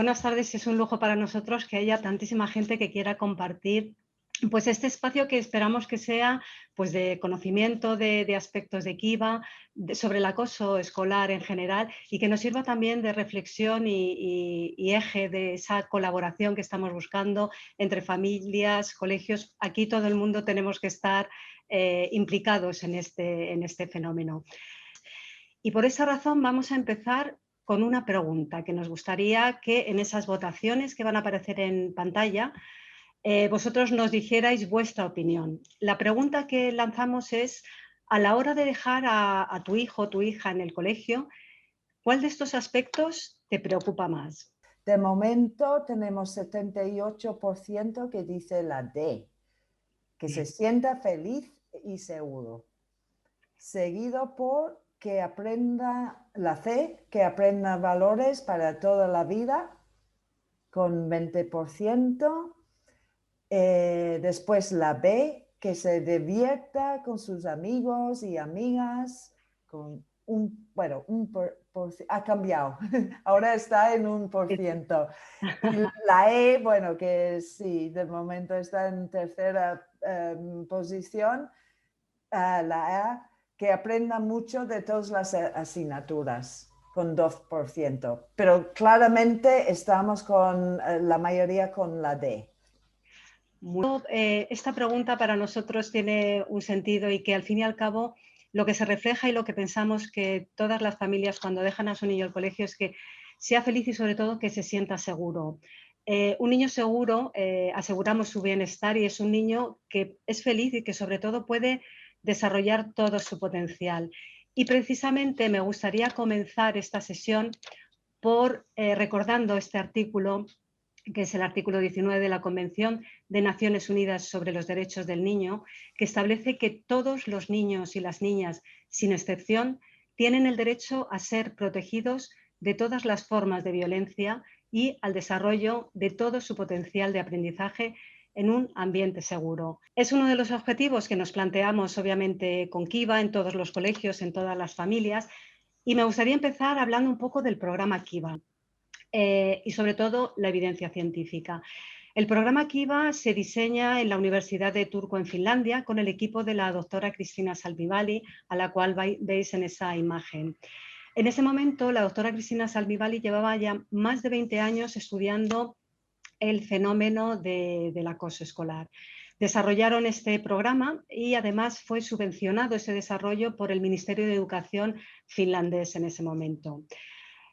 Buenas tardes. Es un lujo para nosotros que haya tantísima gente que quiera compartir pues este espacio que esperamos que sea pues de conocimiento de aspectos de Kiva, sobre el acoso escolar en general y que nos sirva también de reflexión y eje de esa colaboración que estamos buscando entre familias, colegios. Aquí todo el mundo tenemos que estar implicados en este fenómeno. Y por esa razón vamos a empezar con una pregunta que nos gustaría que en esas votaciones que van a aparecer en pantalla vosotros nos dijerais vuestra opinión. La pregunta que lanzamos es, a la hora de dejar a tu hijo o tu hija en el colegio, ¿cuál de estos aspectos te preocupa más? De momento tenemos 78% que dice la D, que se sienta feliz y seguro. Seguido por que aprenda la C, que aprenda valores para toda la vida, con 20%. Después la B, que se divierta con sus amigos y amigas, con ha cambiado, ahora está en 1%. Y la E, bueno, que sí, de momento está en tercera posición, la A, que aprenda mucho de todas las asignaturas, con 2%. Pero claramente estamos con la mayoría con la D. Esta pregunta para nosotros tiene un sentido y que al fin y al cabo lo que se refleja y lo que pensamos que todas las familias cuando dejan a su niño al colegio es que sea feliz y sobre todo que se sienta seguro. Un niño seguro, aseguramos su bienestar y es un niño que es feliz y que sobre todo puede desarrollar todo su potencial. Y precisamente me gustaría comenzar esta sesión por recordando este artículo, que es el artículo 19 de la Convención de Naciones Unidas sobre los Derechos del Niño, que establece que todos los niños y las niñas, sin excepción, tienen el derecho a ser protegidos de todas las formas de violencia y al desarrollo de todo su potencial de aprendizaje en un ambiente seguro. Es uno de los objetivos que nos planteamos, obviamente, con Kiva en todos los colegios, en todas las familias, y me gustaría empezar hablando un poco del programa Kiva. Y sobre todo la evidencia científica. El programa Kiva se diseña en la Universidad de Turku en Finlandia con el equipo de la doctora Cristina Salmivali, a la cual veis en esa imagen. En ese momento, la doctora Cristina Salmivali llevaba ya más de 20 años estudiando el fenómeno del acoso escolar. Desarrollaron este programa y además fue subvencionado ese desarrollo por el Ministerio de Educación finlandés en ese momento.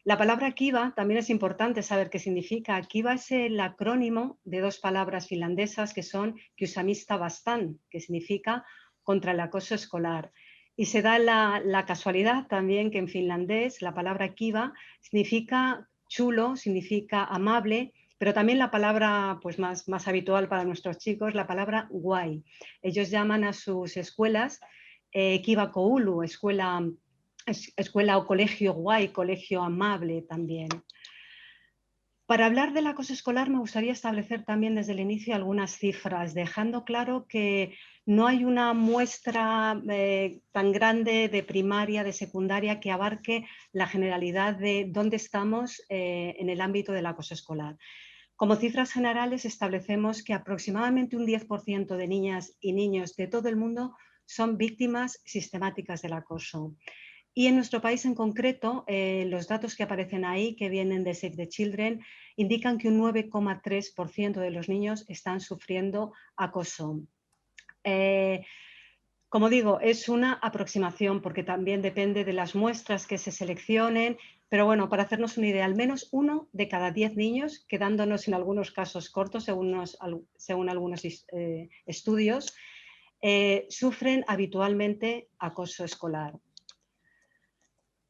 La palabra Kiva también es importante saber qué significa. Kiva es el acrónimo de dos palabras finlandesas que son Kiusaamista vastaan, que significa contra el acoso escolar. Y se da la casualidad también que en finlandés la palabra Kiva significa chulo, significa amable, pero también la palabra pues más habitual para nuestros chicos, la palabra guay. Ellos llaman a sus escuelas Kiva Koulu, escuela o colegio guay, colegio amable también. Para hablar del acoso escolar me gustaría establecer también desde el inicio algunas cifras, dejando claro que no hay una muestra tan grande de primaria, de secundaria, que abarque la generalidad de dónde estamos en el ámbito del acoso escolar. Como cifras generales establecemos que aproximadamente un 10% de niñas y niños de todo el mundo son víctimas sistemáticas del acoso. Y en nuestro país en concreto, los datos que aparecen ahí, que vienen de Save the Children, indican que un 9,3% de los niños están sufriendo acoso. Como digo, es una aproximación porque también depende de las muestras que se seleccionen, pero bueno, para hacernos una idea, al menos 1 de cada 10 niños, quedándonos en algunos casos cortos según algunos estudios, sufren habitualmente acoso escolar.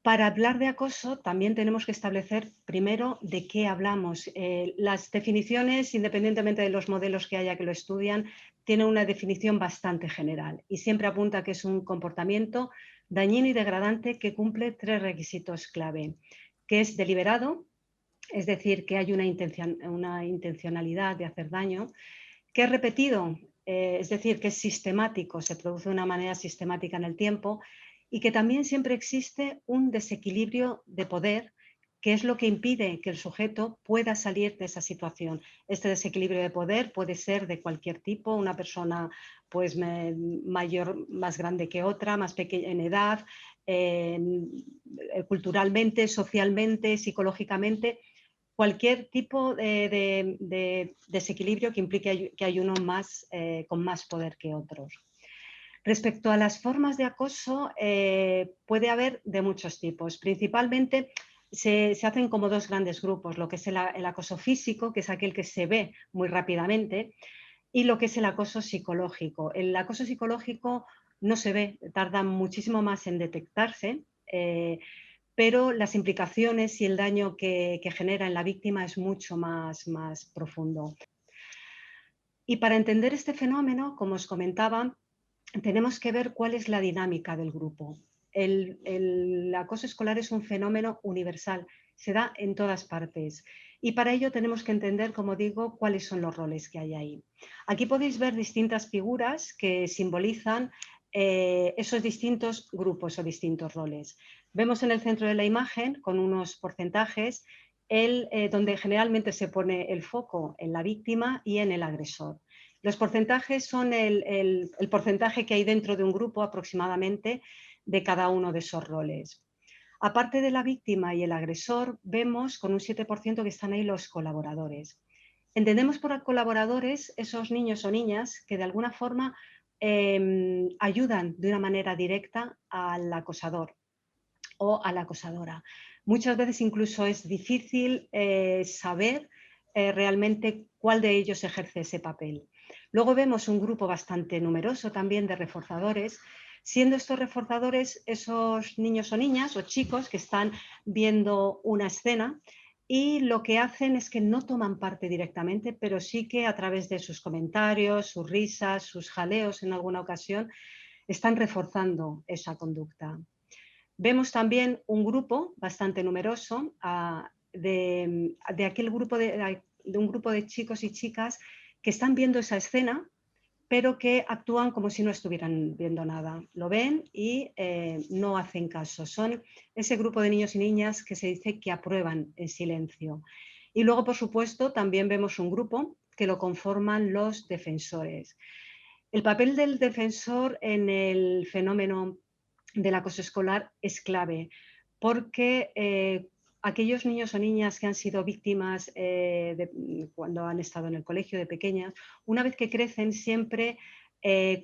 Para hablar de acoso también tenemos que establecer primero de qué hablamos. Las definiciones, independientemente de los modelos que haya que lo estudian, tienen una definición bastante general y siempre apunta que es un comportamiento dañino y degradante que cumple 3 requisitos clave, que es deliberado, es decir, que hay una intencionalidad de hacer daño, que es repetido, es decir, que es sistemático, se produce de una manera sistemática en el tiempo, y que también siempre existe un desequilibrio de poder qué es lo que impide que el sujeto pueda salir de esa situación. Este desequilibrio de poder puede ser de cualquier tipo, una persona pues mayor, más grande que otra, más pequeña en edad, culturalmente, socialmente, psicológicamente, cualquier tipo de desequilibrio que implique que hay uno más, con más poder que otros. Respecto a las formas de acoso, puede haber de muchos tipos. Principalmente se hacen como dos grandes grupos, lo que es el acoso físico, que es aquel que se ve muy rápidamente, y lo que es el acoso psicológico. El acoso psicológico no se ve, tarda muchísimo más en detectarse, pero las implicaciones y el daño que genera en la víctima es mucho más profundo. Y para entender este fenómeno, como os comentaba, tenemos que ver cuál es la dinámica del grupo. El acoso escolar es un fenómeno universal, se da en todas partes. Y para ello tenemos que entender, como digo, cuáles son los roles que hay ahí. Aquí podéis ver distintas figuras que simbolizan esos distintos grupos o distintos roles. Vemos en el centro de la imagen, con unos porcentajes, donde generalmente se pone el foco en la víctima y en el agresor. Los porcentajes son el porcentaje que hay dentro de un grupo aproximadamente de cada uno de esos roles. Aparte de la víctima y el agresor, vemos con un 7% que están ahí los colaboradores. Entendemos por colaboradores esos niños o niñas que de alguna forma ayudan de una manera directa al acosador o a la acosadora. Muchas veces incluso es difícil saber realmente cuál de ellos ejerce ese papel. Luego vemos un grupo bastante numeroso también de reforzadores, siendo estos reforzadores esos niños o niñas o chicos que están viendo una escena y lo que hacen es que no toman parte directamente, pero sí que a través de sus comentarios, sus risas, sus jaleos en alguna ocasión, están reforzando esa conducta. Vemos también un grupo bastante numeroso de aquel grupo de un grupo de chicos y chicas que están viendo esa escena, pero que actúan como si no estuvieran viendo nada. Lo ven y no hacen caso. Son ese grupo de niños y niñas que se dice que aprueban en silencio. Y luego, por supuesto, también vemos un grupo que lo conforman los defensores. El papel del defensor en el fenómeno del acoso escolar es clave, porque aquellos niños o niñas que han sido víctimas cuando han estado en el colegio de pequeñas, una vez que crecen siempre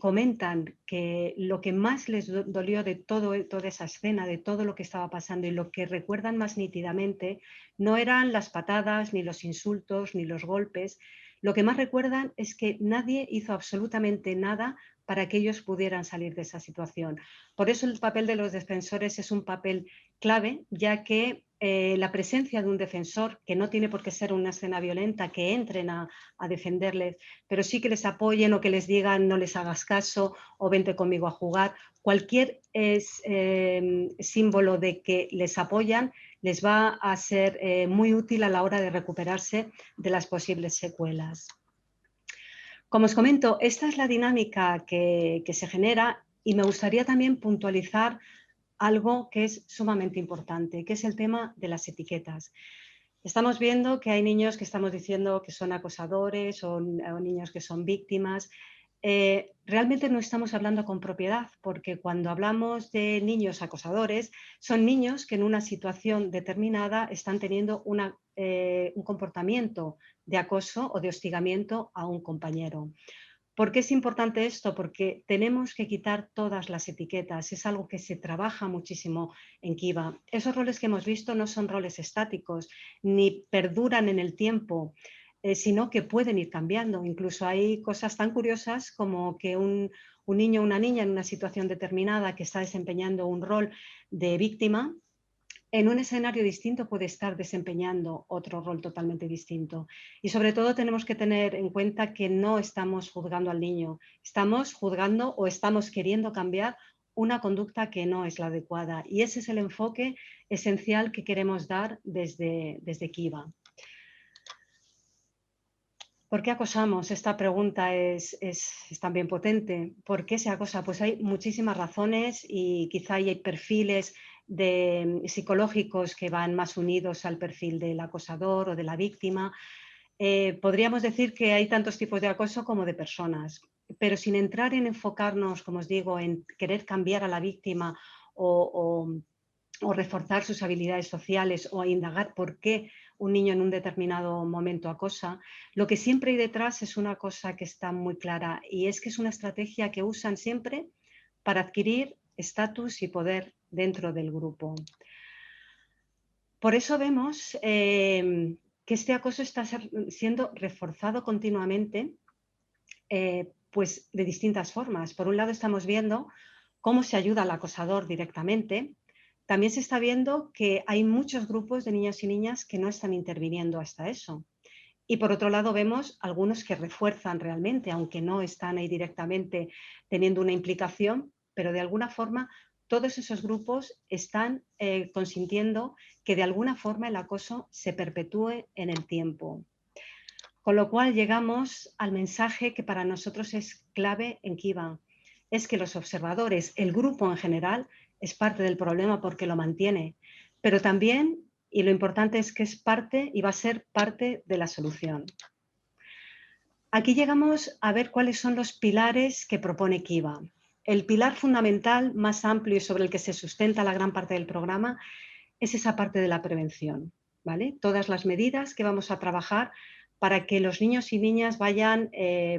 comentan que lo que más les dolió de toda esa escena, de todo lo que estaba pasando y lo que recuerdan más nítidamente, no eran las patadas, ni los insultos, ni los golpes. Lo que más recuerdan es que nadie hizo absolutamente nada para que ellos pudieran salir de esa situación. Por eso el papel de los defensores es un papel clave, ya que la presencia de un defensor, que no tiene por qué ser una escena violenta, que entren a defenderles, pero sí que les apoyen o que les digan no les hagas caso o vente conmigo a jugar, cualquier símbolo de que les apoyan les va a ser muy útil a la hora de recuperarse de las posibles secuelas. Como os comento, esta es la dinámica que se genera y me gustaría también puntualizar algo que es sumamente importante, que es el tema de las etiquetas. Estamos viendo que hay niños que estamos diciendo que son acosadores o niños que son víctimas. Realmente no estamos hablando con propiedad, porque cuando hablamos de niños acosadores, son niños que en una situación determinada están teniendo un comportamiento de acoso o de hostigamiento a un compañero. ¿Por qué es importante esto? Porque tenemos que quitar todas las etiquetas. Es algo que se trabaja muchísimo en Kiva. Esos roles que hemos visto no son roles estáticos, ni perduran en el tiempo, sino que pueden ir cambiando. Incluso hay cosas tan curiosas como que un niño o una niña en una situación determinada que está desempeñando un rol de víctima, en un escenario distinto puede estar desempeñando otro rol totalmente distinto. Y sobre todo tenemos que tener en cuenta que no estamos juzgando al niño, estamos juzgando o estamos queriendo cambiar una conducta que no es la adecuada. Y ese es el enfoque esencial que queremos dar desde Kiva. ¿Por qué acosamos? Esta pregunta es también potente. ¿Por qué se acosa? Pues hay muchísimas razones y quizá hay perfiles psicológicos que van más unidos al perfil del acosador o de la víctima. Podríamos decir que hay tantos tipos de acoso como de personas, pero sin entrar en enfocarnos, como os digo, en querer cambiar a la víctima o reforzar sus habilidades sociales o indagar por qué un niño en un determinado momento acosa, lo que siempre hay detrás es una cosa que está muy clara, y es que es una estrategia que usan siempre para adquirir estatus y poder dentro del grupo. Por eso vemos que este acoso está siendo reforzado continuamente, pues de distintas formas. Por un lado, estamos viendo cómo se ayuda al acosador directamente. También se está viendo que hay muchos grupos de niños y niñas que no están interviniendo hasta eso. Y por otro lado, vemos algunos que refuerzan realmente, aunque no están ahí directamente teniendo una implicación, pero de alguna forma todos esos grupos están consintiendo que de alguna forma el acoso se perpetúe en el tiempo. Con lo cual llegamos al mensaje que para nosotros es clave en Kiva, es que los observadores, el grupo en general, es parte del problema porque lo mantiene, pero también, y lo importante es que es parte y va a ser parte de la solución. Aquí llegamos a ver cuáles son los pilares que propone Kiva. El pilar fundamental más amplio y sobre el que se sustenta la gran parte del programa es esa parte de la prevención, ¿vale? Todas las medidas que vamos a trabajar para que los niños y niñas vayan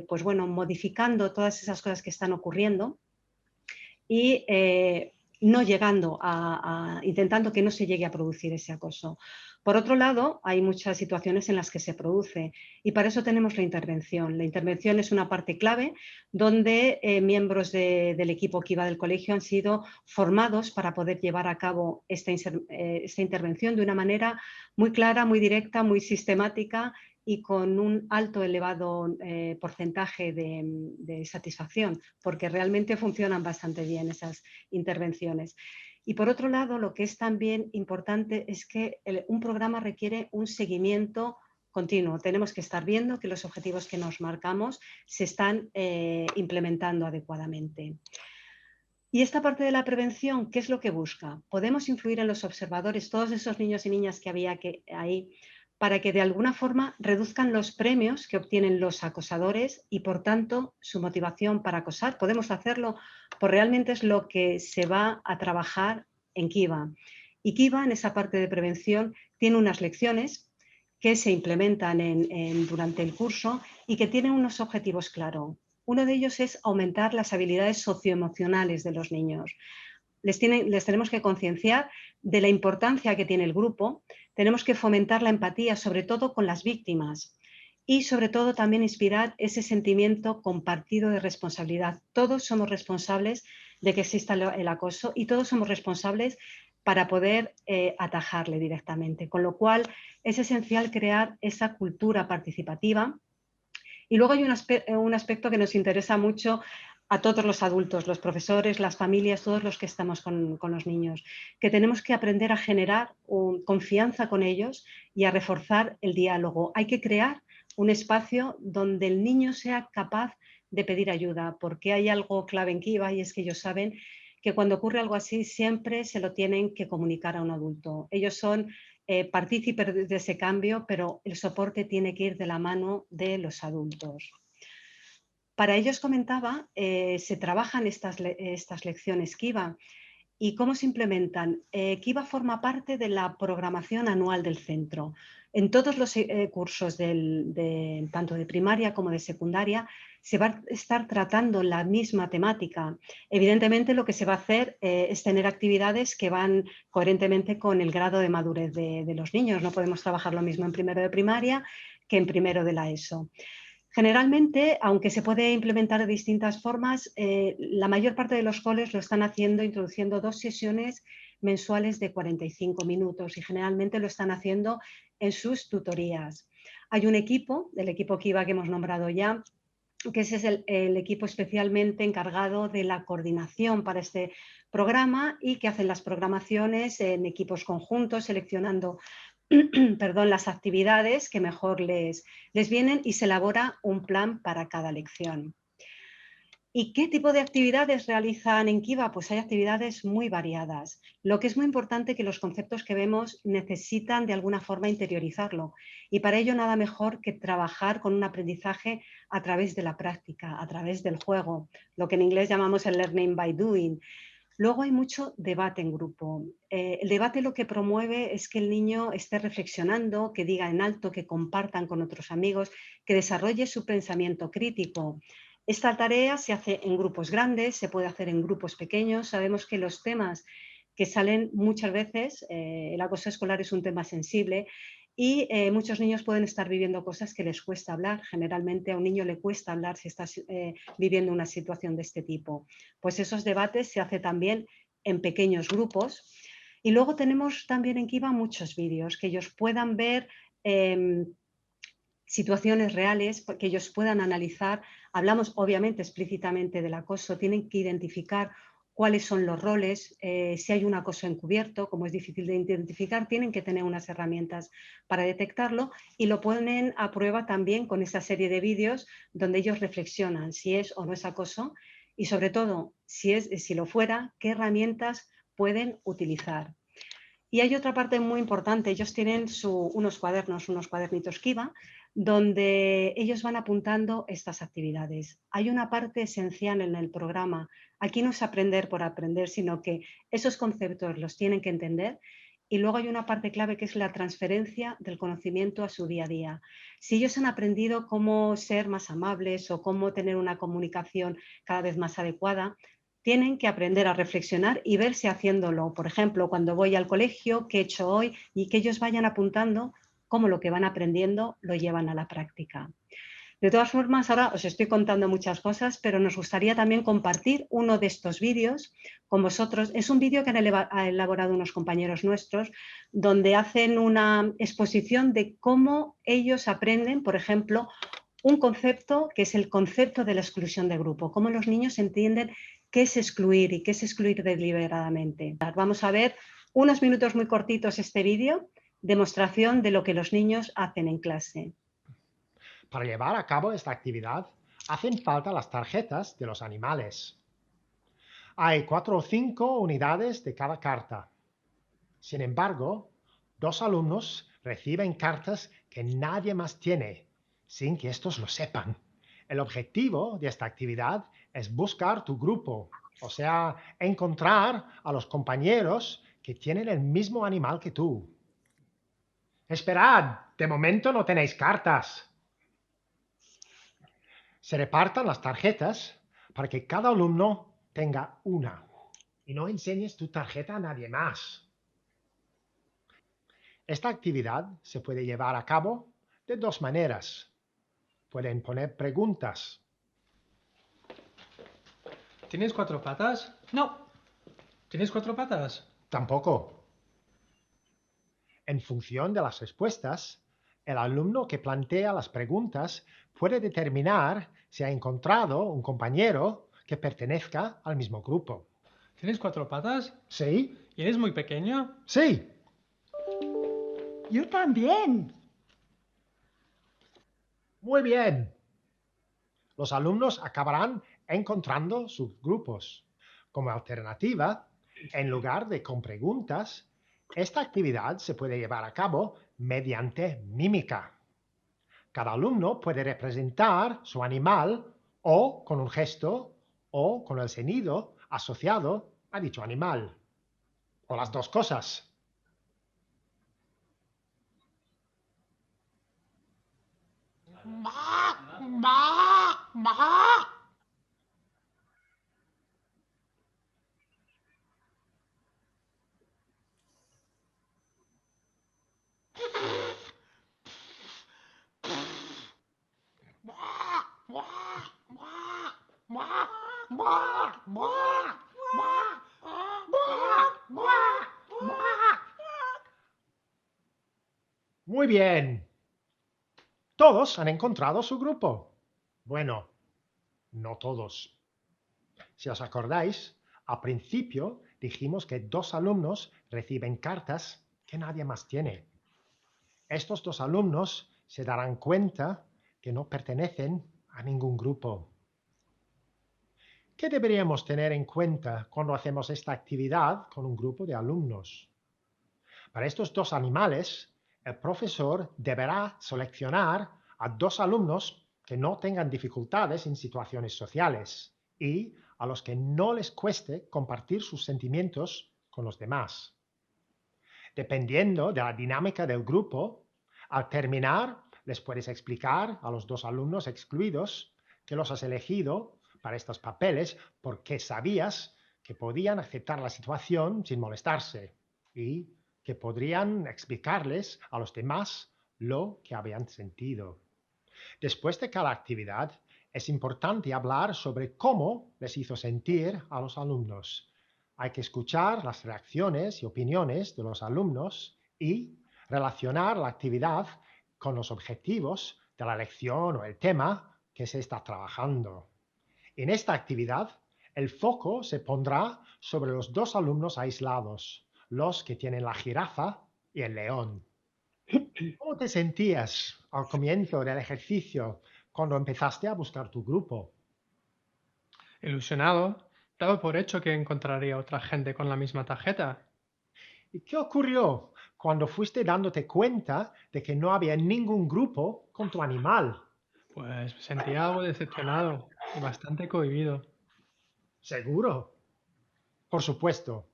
pues bueno, modificando todas esas cosas que están ocurriendo y no llegando intentando que no se llegue a producir ese acoso. Por otro lado, hay muchas situaciones en las que se produce y para eso tenemos la intervención. La intervención es una parte clave donde miembros del equipo Kiva del colegio han sido formados para poder llevar a cabo esta intervención de una manera muy clara, muy directa, muy sistemática y con un alto, elevado porcentaje de satisfacción, porque realmente funcionan bastante bien esas intervenciones. Y por otro lado, lo que es también importante es que un programa requiere un seguimiento continuo. Tenemos que estar viendo que los objetivos que nos marcamos se están implementando adecuadamente. Y esta parte de la prevención, ¿qué es lo que busca? Podemos influir en los observadores, todos esos niños y niñas que había ahí, para que de alguna forma reduzcan los premios que obtienen los acosadores y, por tanto, su motivación para acosar. Podemos hacerlo, pues realmente es lo que se va a trabajar en Kiva. Y Kiva, en esa parte de prevención, tiene unas lecciones que se implementan durante el curso y que tienen unos objetivos claros. Uno de ellos es aumentar las habilidades socioemocionales de los niños. Les tenemos que concienciar de la importancia que tiene el grupo, tenemos que fomentar la empatía, sobre todo con las víctimas, y sobre todo también inspirar ese sentimiento compartido de responsabilidad. Todos somos responsables de que exista el acoso y todos somos responsables para poder atajarle directamente, con lo cual es esencial crear esa cultura participativa. Y luego hay un aspecto que nos interesa mucho a todos los adultos, los profesores, las familias, todos los que estamos con los niños, que tenemos que aprender a generar confianza con ellos y a reforzar el diálogo. Hay que crear un espacio donde el niño sea capaz de pedir ayuda, porque hay algo clave en Kiva y es que ellos saben que cuando ocurre algo así siempre se lo tienen que comunicar a un adulto. Ellos son partícipes de ese cambio, pero el soporte tiene que ir de la mano de los adultos. Para ellos, comentaba, se trabajan estas lecciones Kiva. ¿Y cómo se implementan? Kiva forma parte de la programación anual del centro. En todos los cursos tanto de primaria como de secundaria se va a estar tratando la misma temática. Evidentemente, lo que se va a hacer es tener actividades que van coherentemente con el grado de madurez de los niños. No podemos trabajar lo mismo en primero de primaria que en primero de la ESO. Generalmente, aunque se puede implementar de distintas formas, la mayor parte de los coles lo están haciendo introduciendo 2 sesiones mensuales de 45 minutos y generalmente lo están haciendo en sus tutorías. Hay un equipo, el equipo Kiva que hemos nombrado ya, que ese es el equipo especialmente encargado de la coordinación para este programa y que hacen las programaciones en equipos conjuntos, seleccionando las actividades que mejor les vienen y se elabora un plan para cada lección. ¿Y qué tipo de actividades realizan en Kiva? Pues hay actividades muy variadas. Lo que es muy importante es que los conceptos que vemos necesitan de alguna forma interiorizarlo. Y para ello nada mejor que trabajar con un aprendizaje a través de la práctica, a través del juego, lo que en inglés llamamos el learning by doing. Luego hay mucho debate en grupo. El debate lo que promueve es que el niño esté reflexionando, que diga en alto, que compartan con otros amigos, que desarrolle su pensamiento crítico. Esta tarea se hace en grupos grandes, se puede hacer en grupos pequeños. Sabemos que los temas que salen muchas veces, el acoso escolar es un tema sensible y muchos niños pueden estar viviendo cosas que les cuesta hablar. Generalmente a un niño le cuesta hablar si está viviendo una situación de este tipo. Pues esos debates se hacen también en pequeños grupos. Y luego tenemos también en Kiva muchos vídeos que ellos puedan ver situaciones reales, que ellos puedan analizar. Hablamos obviamente explícitamente del acoso, tienen que identificar cuáles son los roles, si hay un acoso encubierto, como es difícil de identificar, tienen que tener unas herramientas para detectarlo y lo ponen a prueba también con esa serie de vídeos donde ellos reflexionan si es o no es acoso y sobre todo, si lo fuera, qué herramientas pueden utilizar. Y hay otra parte muy importante, ellos tienen unos cuadernos, unos cuadernitos Kiva, donde ellos van apuntando estas actividades. Hay una parte esencial en el programa, aquí no es aprender por aprender, sino que esos conceptos los tienen que entender y luego hay una parte clave que es la transferencia del conocimiento a su día a día. Si ellos han aprendido cómo ser más amables o cómo tener una comunicación cada vez más adecuada, tienen que aprender a reflexionar y verse haciéndolo. Por ejemplo, cuando voy al colegio, qué he hecho hoy y que ellos vayan apuntando cómo lo que van aprendiendo lo llevan a la práctica. De todas formas, ahora os estoy contando muchas cosas, pero nos gustaría también compartir uno de estos vídeos con vosotros. Es un vídeo que han elaborado unos compañeros nuestros, donde hacen una exposición de cómo ellos aprenden, por ejemplo, un concepto que es el concepto de la exclusión de grupo, cómo los niños entienden qué es excluir y qué es excluir deliberadamente. Vamos a ver unos minutos muy cortitos este vídeo, demostración de lo que los niños hacen en clase. Para llevar a cabo esta actividad, hacen falta las tarjetas de los animales. Hay 4 o 5 unidades de cada carta. Sin embargo, 2 alumnos reciben cartas que nadie más tiene, sin que estos lo sepan. El objetivo de esta actividad es buscar tu grupo, o sea, encontrar a los compañeros que tienen el mismo animal que tú. Esperad, de momento no tenéis cartas. Se repartan las tarjetas para que cada alumno tenga una. Y no enseñes tu tarjeta a nadie más. Esta actividad se puede llevar a cabo de 2 maneras. Pueden poner preguntas. ¿Tienes 4 patas? No. ¿Tienes 4 patas? Tampoco. En función de las respuestas, el alumno que plantea las preguntas puede determinar si ha encontrado un compañero que pertenezca al mismo grupo. ¿Tienes 4 patas? ¿Sí? ¿Y eres muy pequeño? Sí. Yo también. Muy bien. Los alumnos acabarán encontrando sus grupos. Como alternativa, en lugar de con preguntas, esta actividad se puede llevar a cabo mediante mímica. Cada alumno puede representar su animal o con un gesto o con el sonido asociado a dicho animal. O las dos cosas. Muy bien. Todos han encontrado su grupo. Bueno, no todos. Si os acordáis, al principio dijimos que 2 alumnos reciben cartas que nadie más tiene. Estos 2 alumnos se darán cuenta que no pertenecen a ningún grupo. ¿Qué deberíamos tener en cuenta cuando hacemos esta actividad con un grupo de alumnos? Para estos dos animales, el profesor deberá seleccionar a dos alumnos que no tengan dificultades en situaciones sociales y a los que no les cueste compartir sus sentimientos con los demás. Dependiendo de la dinámica del grupo, al terminar les puedes explicar a los dos alumnos excluidos que los has elegido para estos papeles porque sabías que podían aceptar la situación sin molestarse y que podrían explicarles a los demás lo que habían sentido. Después de cada actividad, es importante hablar sobre cómo les hizo sentir a los alumnos. Hay que escuchar las reacciones y opiniones de los alumnos y relacionar la actividad con los objetivos de la lección o el tema que se está trabajando. En esta actividad, el foco se pondrá sobre los dos alumnos aislados, los que tienen la jirafa y el león. ¿Cómo te sentías al comienzo del ejercicio cuando empezaste a buscar tu grupo? Ilusionado, daba por hecho que encontraría otra gente con la misma tarjeta. ¿Y qué ocurrió cuando fuiste dándote cuenta de que no había ningún grupo con tu animal? Pues me sentía algo decepcionado y bastante cohibido. Seguro. Por supuesto.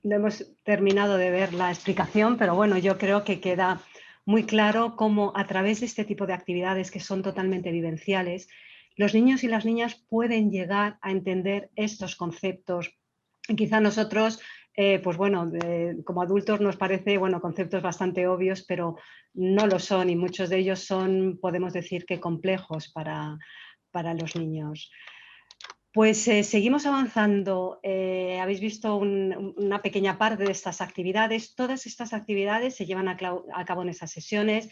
No hemos terminado de ver la explicación, pero bueno, yo creo que queda muy claro cómo a través de este tipo de actividades que son totalmente vivenciales, los niños y las niñas pueden llegar a entender estos conceptos. Y quizá nosotros, pues bueno, como adultos nos parece, bueno, conceptos bastante obvios, pero no lo son y muchos de ellos son, podemos decir que complejos para los niños. Pues seguimos avanzando. Habéis visto una pequeña parte de estas actividades. Todas estas actividades se llevan a cabo en esas sesiones.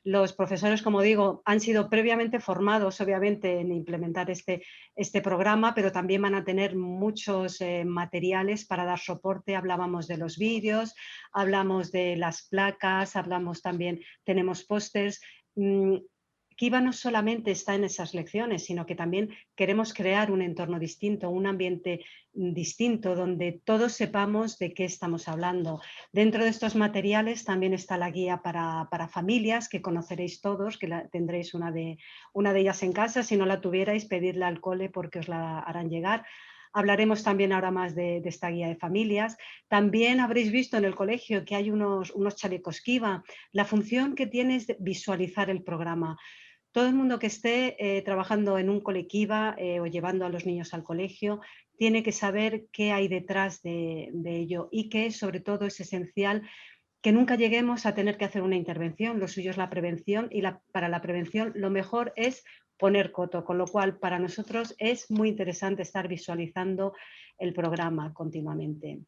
Los profesores, como digo, han sido previamente formados, obviamente, en implementar este programa, pero también van a tener muchos materiales para dar soporte. Hablábamos de los vídeos, hablamos de las placas, hablamos también, tenemos pósters. Kiva no solamente está en esas lecciones, sino que también queremos crear un entorno distinto, un ambiente distinto, donde todos sepamos de qué estamos hablando. Dentro de estos materiales también está la guía para familias, que conoceréis todos, que tendréis una de ellas en casa. Si no la tuvierais, pedirla al cole porque os la harán llegar. Hablaremos también ahora más de esta guía de familias. También habréis visto en el colegio que hay unos chalecos Kiva. La función que tiene es visualizar el programa. Todo el mundo que esté trabajando en un colectiva o llevando a los niños al colegio tiene que saber qué hay detrás de ello y que sobre todo es esencial que nunca lleguemos a tener que hacer una intervención. Lo suyo es la prevención y para la prevención lo mejor es poner coto, con lo cual para nosotros es muy interesante estar visualizando el programa continuamente.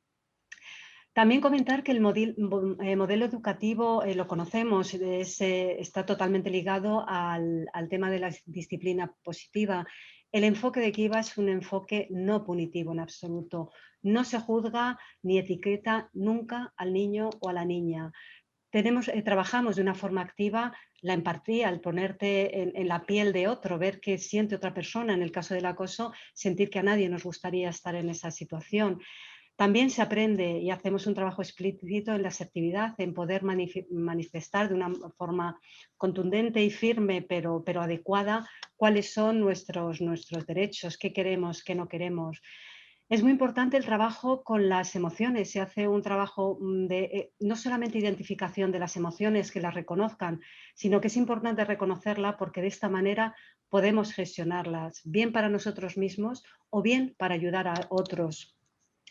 También comentar que el modelo educativo lo conocemos, está totalmente ligado al tema de la disciplina positiva. El enfoque de Kiva es un enfoque no punitivo en absoluto. No se juzga ni etiqueta nunca al niño o a la niña. Trabajamos de una forma activa la empatía, el ponerte en la piel de otro, ver qué siente otra persona. En el caso del acoso, sentir que a nadie nos gustaría estar en esa situación. También se aprende y hacemos un trabajo explícito en la asertividad, en poder manifestar de una forma contundente y firme, pero adecuada, cuáles son nuestros derechos, qué queremos, qué no queremos. Es muy importante el trabajo con las emociones. Se hace un trabajo de no solamente identificación de las emociones, que las reconozcan, sino que es importante reconocerla porque de esta manera podemos gestionarlas, bien para nosotros mismos o bien para ayudar a otros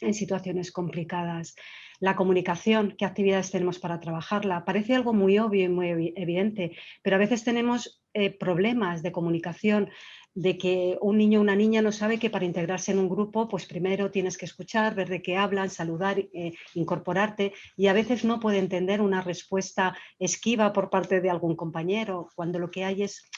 en situaciones complicadas. La comunicación, ¿qué actividades tenemos para trabajarla? Parece algo muy obvio y muy evidente, pero a veces tenemos problemas de comunicación, de que un niño o una niña no sabe que para integrarse en un grupo, pues primero tienes que escuchar, ver de qué hablan, saludar, incorporarte, y a veces no puede entender una respuesta esquiva por parte de algún compañero, cuando lo que hay es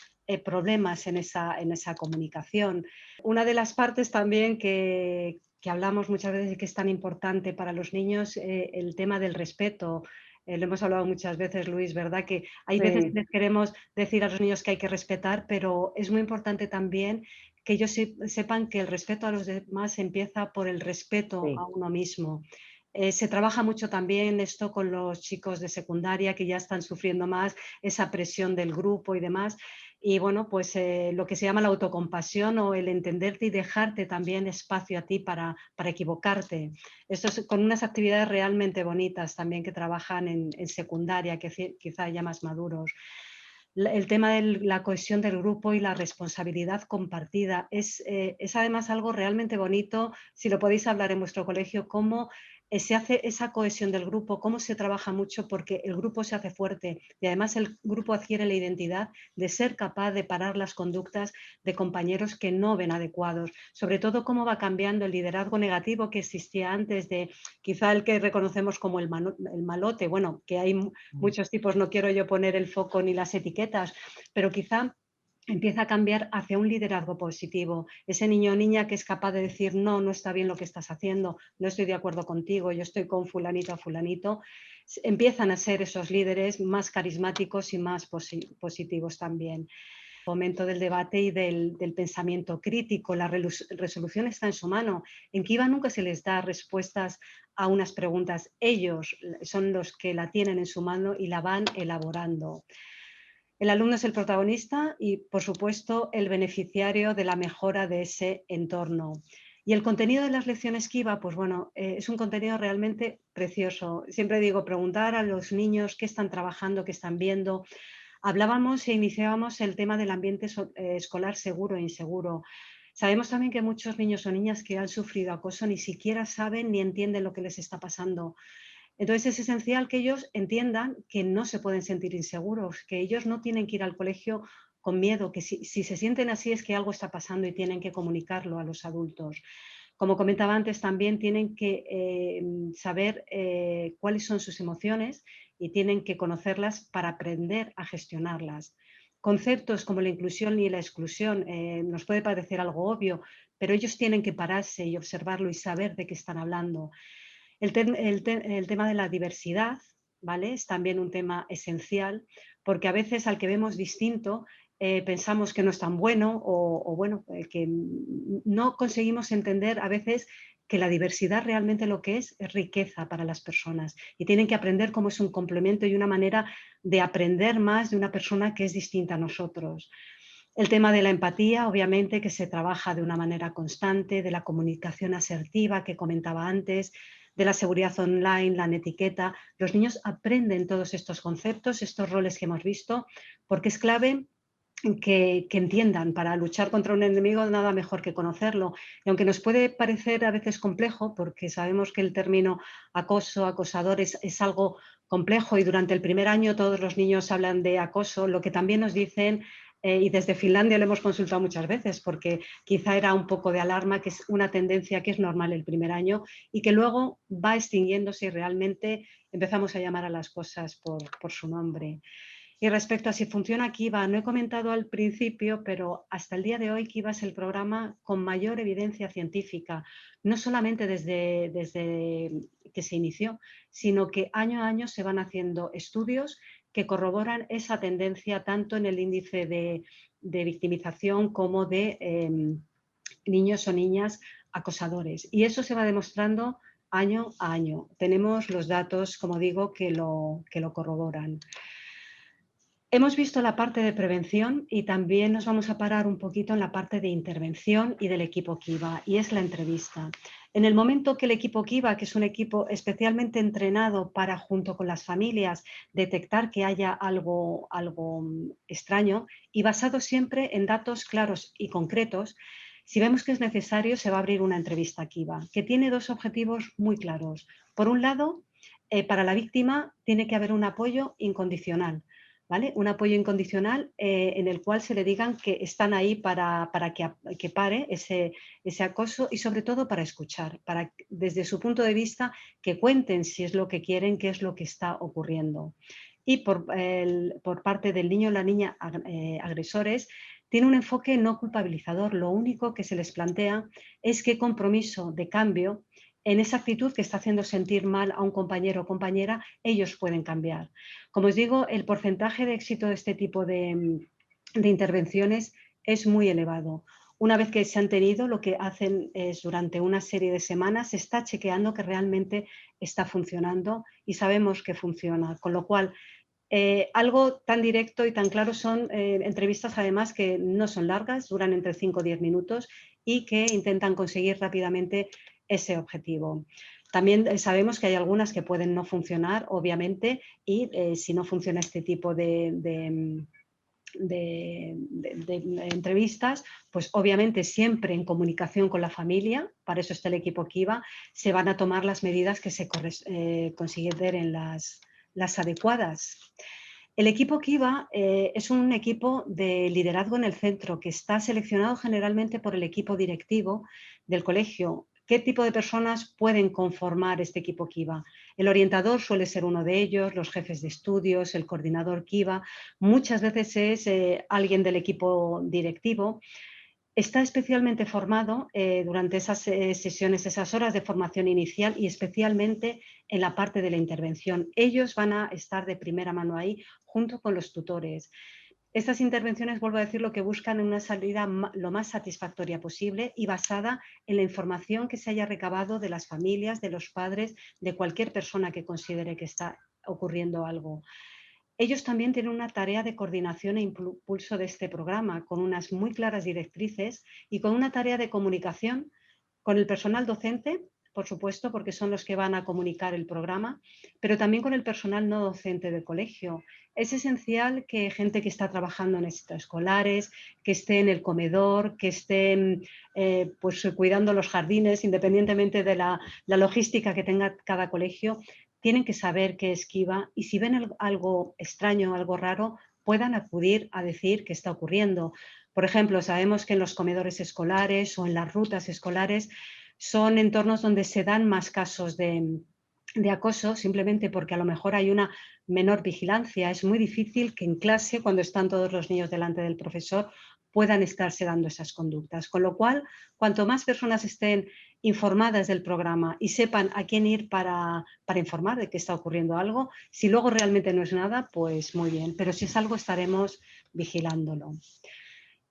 problemas en esa comunicación. Una de las partes también que hablamos muchas veces y que es tan importante para los niños, el tema del respeto. Lo hemos hablado muchas veces, Luis, ¿verdad? Que hay veces que Sí, les queremos decir a los niños que hay que respetar, pero es muy importante también que ellos sepan que el respeto a los demás empieza por el respeto Sí. a uno mismo. Se trabaja mucho también esto con los chicos de secundaria que ya están sufriendo más esa presión del grupo y demás. Y bueno, pues lo que se llama la autocompasión o el entenderte y dejarte también espacio a ti para equivocarte. Esto es con unas actividades realmente bonitas también que trabajan en secundaria, que quizá ya más maduros. El tema de la cohesión del grupo y la responsabilidad compartida es además algo realmente bonito, si lo podéis hablar en vuestro colegio, cómo se hace esa cohesión del grupo, cómo se trabaja mucho porque el grupo se hace fuerte y además el grupo adquiere la identidad de ser capaz de parar las conductas de compañeros que no ven adecuados. Sobre todo cómo va cambiando el liderazgo negativo que existía antes de quizá el que reconocemos como el malote, bueno, que hay muchos tipos, no quiero yo poner el foco ni las etiquetas, pero quizá empieza a cambiar hacia un liderazgo positivo. Ese niño o niña que es capaz de decir, no, no está bien lo que estás haciendo, no estoy de acuerdo contigo, yo estoy con fulanito o fulanito, empiezan a ser esos líderes más carismáticos y más positivos también. El fomento del debate y del pensamiento crítico, la resolución está en su mano. En Kiva nunca se les da respuestas a unas preguntas, ellos son los que la tienen en su mano y la van elaborando. El alumno es el protagonista y, por supuesto, el beneficiario de la mejora de ese entorno. Y el contenido de las lecciones Kiva, pues bueno, es un contenido realmente precioso. Siempre digo, preguntar a los niños qué están trabajando, qué están viendo. Hablábamos e iniciábamos el tema del ambiente escolar seguro e inseguro. Sabemos también que muchos niños o niñas que han sufrido acoso ni siquiera saben ni entienden lo que les está pasando. Entonces es esencial que ellos entiendan que no se pueden sentir inseguros, que ellos no tienen que ir al colegio con miedo, que si se sienten así es que algo está pasando y tienen que comunicarlo a los adultos. Como comentaba antes, también tienen que saber cuáles son sus emociones y tienen que conocerlas para aprender a gestionarlas. Conceptos como la inclusión y la exclusión nos puede parecer algo obvio, pero ellos tienen que pararse y observarlo y saber de qué están hablando. El tema de la diversidad, ¿vale? Es también un tema esencial, porque a veces al que vemos distinto pensamos que no es tan bueno o bueno, que no conseguimos entender a veces que la diversidad realmente lo que es riqueza para las personas y tienen que aprender cómo es un complemento y una manera de aprender más de una persona que es distinta a nosotros. El tema de la empatía, obviamente, que se trabaja de una manera constante, de la comunicación asertiva que comentaba antes, de la seguridad online, la netiqueta. Los niños aprenden todos estos conceptos, estos roles que hemos visto, porque es clave que entiendan, para luchar contra un enemigo nada mejor que conocerlo. Y aunque nos puede parecer a veces complejo, porque sabemos que el término acoso, acosador es algo complejo y durante el primer año todos los niños hablan de acoso, lo que también nos dicen, y desde Finlandia lo hemos consultado muchas veces, porque quizá era un poco de alarma, que es una tendencia que es normal el primer año y que luego va extinguiéndose y realmente empezamos a llamar a las cosas por su nombre. Y respecto a si funciona Kiva, no he comentado al principio, pero hasta el día de hoy Kiva es el programa con mayor evidencia científica, no solamente desde que se inició, sino que año a año se van haciendo estudios que corroboran esa tendencia tanto en el índice de victimización como de niños o niñas acosadores. Y eso se va demostrando año a año. Tenemos los datos, como digo, que lo corroboran. Hemos visto la parte de prevención y también nos vamos a parar un poquito en la parte de intervención y del equipo Kiva, y es la entrevista. En el momento que el equipo Kiva, que es un equipo especialmente entrenado para, junto con las familias, detectar que haya algo extraño y basado siempre en datos claros y concretos, si vemos que es necesario, se va a abrir una entrevista Kiva, que tiene dos objetivos muy claros. Por un lado, para la víctima tiene que haber un apoyo incondicional. ¿Vale? Un apoyo incondicional en el cual se le digan que están ahí para que pare ese acoso y sobre todo para escuchar, para desde su punto de vista que cuenten si es lo que quieren, qué es lo que está ocurriendo. Y por parte del niño o la niña agresores, tiene un enfoque no culpabilizador. Lo único que se les plantea es qué compromiso de cambio en esa actitud que está haciendo sentir mal a un compañero o compañera, ellos pueden cambiar. Como os digo, el porcentaje de éxito de este tipo de intervenciones es muy elevado. Una vez que se han tenido, lo que hacen es durante una serie de semanas se está chequeando que realmente está funcionando y sabemos que funciona, con lo cual algo tan directo y tan claro son entrevistas además que no son largas, duran entre 5 o 10 minutos y que intentan conseguir rápidamente ese objetivo. También sabemos que hay algunas que pueden no funcionar, obviamente, y si no funciona este tipo de entrevistas, pues obviamente siempre en comunicación con la familia, para eso está el equipo Kiva, se van a tomar las medidas que se consideren las adecuadas. El equipo Kiva es un equipo de liderazgo en el centro que está seleccionado generalmente por el equipo directivo del colegio. ¿Qué tipo de personas pueden conformar este equipo Kiva? El orientador suele ser uno de ellos, los jefes de estudios, el coordinador Kiva. Muchas veces es alguien del equipo directivo. Está especialmente formado durante esas sesiones, esas horas de formación inicial y especialmente en la parte de la intervención. Ellos van a estar de primera mano ahí junto con los tutores. Estas intervenciones, vuelvo a decir, lo que buscan una salida lo más satisfactoria posible y basada en la información que se haya recabado de las familias, de los padres, de cualquier persona que considere que está ocurriendo algo. Ellos también tienen una tarea de coordinación e impulso de este programa, con unas muy claras directrices y con una tarea de comunicación con el personal docente, por supuesto, porque son los que van a comunicar el programa, pero también con el personal no docente del colegio. Es esencial que gente que está trabajando en extraescolares, que esté en el comedor, que esté pues, cuidando los jardines, independientemente de la logística que tenga cada colegio, tienen que saber qué es Kiva y si ven algo extraño, algo raro, puedan acudir a decir qué está ocurriendo. Por ejemplo, sabemos que en los comedores escolares o en las rutas escolares son entornos donde se dan más casos de acoso, simplemente porque a lo mejor hay una menor vigilancia. Es muy difícil que en clase, cuando están todos los niños delante del profesor, puedan estarse dando esas conductas. Con lo cual, cuanto más personas estén informadas del programa y sepan a quién ir para informar de que está ocurriendo algo, si luego realmente no es nada, pues muy bien, pero si es algo estaremos vigilándolo.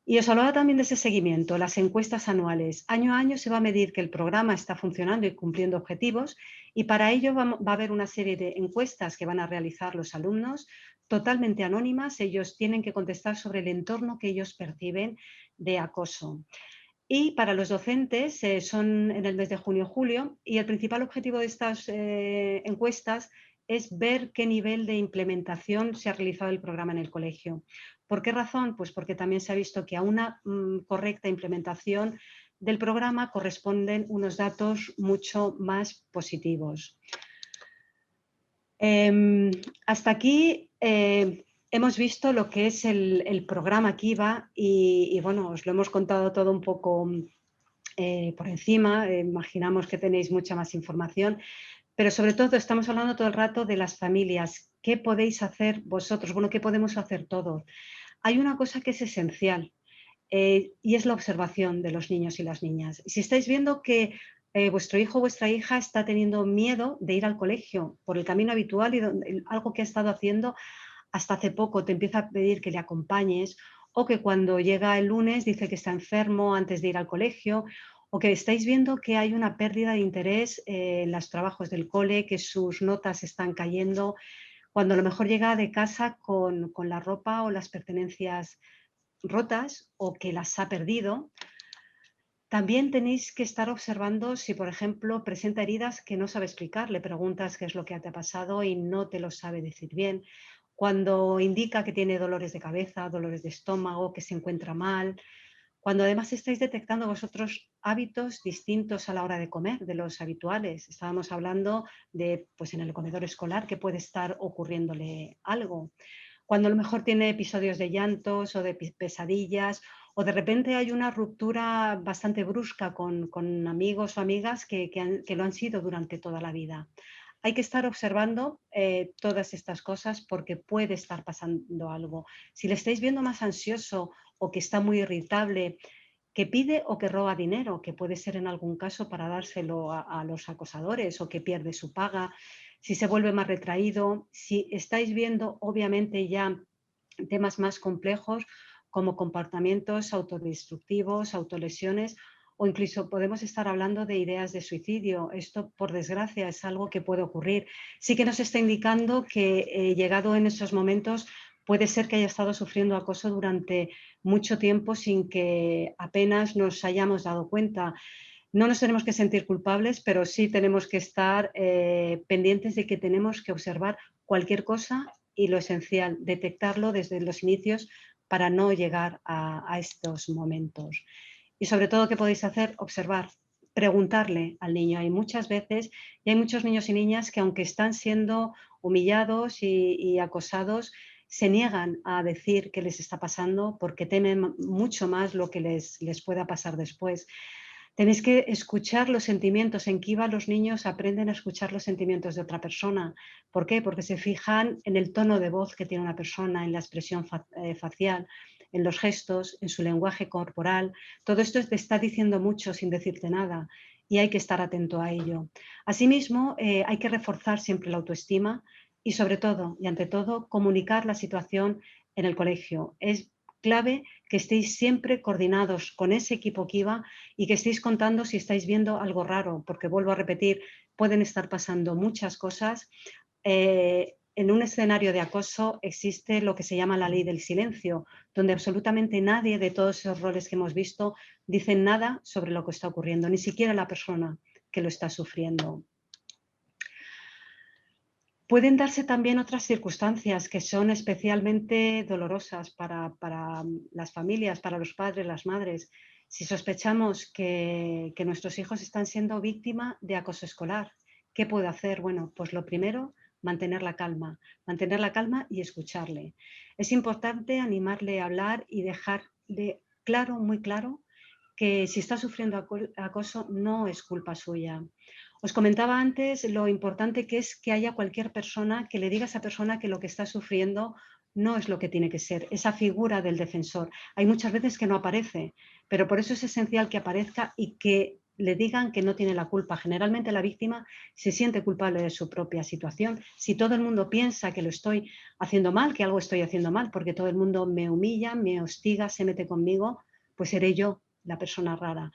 Y os hablaba también de ese seguimiento, las encuestas anuales. Año a año se va a medir que el programa está funcionando y cumpliendo objetivos y para ello va a haber una serie de encuestas que van a realizar los alumnos totalmente anónimas. Ellos tienen que contestar sobre el entorno que ellos perciben de acoso. Y para los docentes son en el mes de junio-julio y el principal objetivo de estas encuestas es ver qué nivel de implementación se ha realizado el programa en el colegio. ¿Por qué razón? Pues porque también se ha visto que a una correcta implementación del programa corresponden unos datos mucho más positivos. Hasta aquí hemos visto lo que es el programa Kiva y bueno, os lo hemos contado todo un poco por encima. Imaginamos que tenéis mucha más información. Pero sobre todo estamos hablando todo el rato de las familias. ¿Qué podéis hacer vosotros? Bueno, ¿qué podemos hacer todos? Hay una cosa que es esencial y es la observación de los niños y las niñas. Si estáis viendo que vuestro hijo o vuestra hija está teniendo miedo de ir al colegio por el camino habitual y algo que ha estado haciendo hasta hace poco te empieza a pedir que le acompañes, o que cuando llega el lunes dice que está enfermo antes de ir al colegio, o que estáis viendo que hay una pérdida de interés en los trabajos del cole, que sus notas están cayendo, cuando a lo mejor llega de casa con la ropa o las pertenencias rotas o que las ha perdido. También tenéis que estar observando si, por ejemplo, presenta heridas que no sabe explicar. Le preguntas qué es lo que te ha pasado y no te lo sabe decir bien. Cuando indica que tiene dolores de cabeza, dolores de estómago, que se encuentra mal. Cuando además estáis detectando vosotros hábitos distintos a la hora de comer de los habituales. Estábamos hablando de, pues en el comedor escolar, que puede estar ocurriéndole algo. Cuando a lo mejor tiene episodios de llantos o de pesadillas, o de repente hay una ruptura bastante brusca con amigos o amigas que lo han sido durante toda la vida. Hay que estar observando todas estas cosas porque puede estar pasando algo. Si le estáis viendo más ansioso o que está muy irritable, que pide o que roba dinero, que puede ser en algún caso para dárselo a los acosadores, o que pierde su paga, si se vuelve más retraído, si estáis viendo obviamente ya temas más complejos, como comportamientos autodestructivos, autolesiones, o incluso podemos estar hablando de ideas de suicidio. Esto, por desgracia, es algo que puede ocurrir. Sí que nos está indicando que llegado en esos momentos puede ser que haya estado sufriendo acoso durante mucho tiempo sin que apenas nos hayamos dado cuenta. No nos tenemos que sentir culpables, pero sí tenemos que estar pendientes de que tenemos que observar cualquier cosa y lo esencial, detectarlo desde los inicios para no llegar a estos momentos. Y sobre todo, ¿qué podéis hacer? Observar, preguntarle al niño. Hay muchas veces, y hay muchos niños y niñas que aunque están siendo humillados y acosados, se niegan a decir qué les está pasando porque temen mucho más lo que les pueda pasar después. Tenéis que escuchar los sentimientos. En Kiva los niños aprenden a escuchar los sentimientos de otra persona. ¿Por qué? Porque se fijan en el tono de voz que tiene una persona, en la expresión facial, en los gestos, en su lenguaje corporal. Todo esto te está diciendo mucho sin decirte nada y hay que estar atento a ello. Asimismo, hay que reforzar siempre la autoestima y sobre todo, y ante todo, comunicar la situación en el colegio. Es clave que estéis siempre coordinados con ese equipo Kiva y que estéis contando si estáis viendo algo raro, porque vuelvo a repetir, pueden estar pasando muchas cosas. En un escenario de acoso existe lo que se llama la ley del silencio, donde absolutamente nadie de todos esos roles que hemos visto dice nada sobre lo que está ocurriendo, ni siquiera la persona que lo está sufriendo. Pueden darse también otras circunstancias que son especialmente dolorosas para las familias, para los padres, las madres. Si sospechamos que nuestros hijos están siendo víctima de acoso escolar, ¿qué puedo hacer? Bueno, pues lo primero, mantener la calma y escucharle. Es importante animarle a hablar y dejarle claro, muy claro, que si está sufriendo acoso no es culpa suya. Os comentaba antes lo importante que es que haya cualquier persona que le diga a esa persona que lo que está sufriendo no es lo que tiene que ser, esa figura del defensor. Hay muchas veces que no aparece, pero por eso es esencial que aparezca y que le digan que no tiene la culpa. Generalmente la víctima se siente culpable de su propia situación. Si todo el mundo piensa que lo estoy haciendo mal, que algo estoy haciendo mal, porque todo el mundo me humilla, me hostiga, se mete conmigo, pues seré yo la persona rara.